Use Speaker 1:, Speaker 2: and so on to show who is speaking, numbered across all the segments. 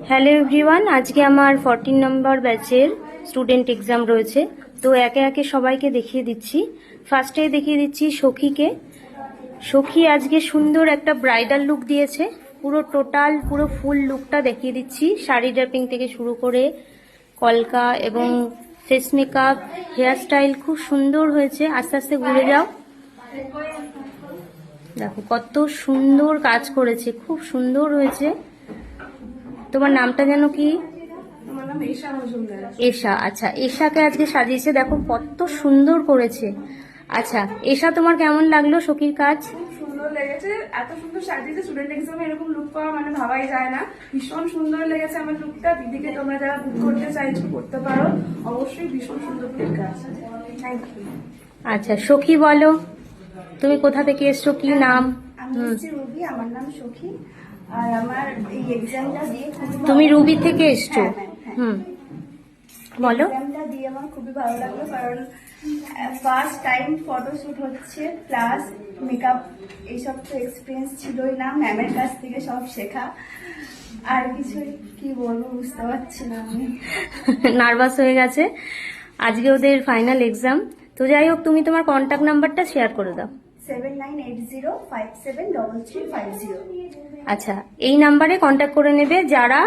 Speaker 1: Hello everyone, আজকে আমার 14 নম্বর ব্যাচের স্টুডেন্ট এক্সাম রয়েছে। তো একে একে সবাইকে দেখিয়ে দিচ্ছি। ফার্স্টে দেখিয়ে দিচ্ছি সখীকে। সখী আজকে সুন্দর একটা ব্রাইডাল লুক দিয়েছে, পুরো ফুল লুকটা দেখিয়ে দিচ্ছি। শাড়ি ড্রেপিং থেকে শুরু করে কলকা এবং ফেস মেকআপ, হেয়ার স্টাইল খুব সুন্দর হয়েছে। আস্তে আস্তে ঘুরে যাও, দেখো কত সুন্দর কাজ করেছে, খুব সুন্দর হয়েছে। তোমার নামটা যেন কি?
Speaker 2: আমার নাম এশা মজুমদার।
Speaker 1: এশা, আচ্ছা। এশাকে আজকে সাজিয়েছে, দেখো কত সুন্দর করেছে। আচ্ছা এশা, তোমার কেমন লাগলো সখীর কাজ?
Speaker 2: খুব সুন্দর লেগেছে, এত সুন্দর সাজিয়েছে। স্টুডেন্ট এক্সামে এরকম লুক পাওয়া মানে ভাবাই যায় না। ভীষণ সুন্দর লেগেছে আমার লুকটা। দিদিকে তোমরা যারা বুক করতে চাইছো করতে পারো, অবশ্যই ভীষণ সুন্দর লুক আছে। Thank you.
Speaker 1: আচ্ছা সখী বলো, তুমি কোথা থেকে এসছো, কি নাম?
Speaker 3: আমি হচ্ছে রুবি, আমার নাম সখী। আর আমার এই এক্সামটা দিয়ে
Speaker 1: তুমি রুবি থেকে এসছো?
Speaker 3: হ্যাঁ।
Speaker 1: বলো।
Speaker 3: এক্সামটা দিয়ে আমার খুবই ভালো লাগলো, কারণ ফার্স্ট টাইম ফটোশুট হচ্ছে, প্লাস মেকআপ এইসব তো এক্সপিরিয়েন্স ছিলই না, ম্যামের কাছ থেকে সব শেখা। আর কিছু কি বলবো বুঝতে পারছি না আমি।
Speaker 1: নার্ভাস হয়ে গেছে, আজকে ওদের ফাইনাল এক্সাম। তো যাই হোক, তুমি তোমার কন্ট্যাক্ট নাম্বারটা শেয়ার করে দাও।
Speaker 3: 7980573350।
Speaker 1: আচ্ছা, এই নাম্বারে কন্ট্যাক্ট করে নেবে যারা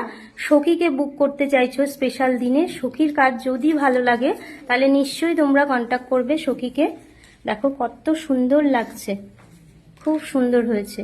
Speaker 1: সখীকে বুক করতে চাইছো স্পেশাল দিনে। সখীর কাজ যদি ভালো লাগে তাহলে নিশ্চয়ই তোমরা কন্ট্যাক্ট করবে সখীকে। দেখো কত সুন্দর লাগছে, খুব সুন্দর হয়েছে।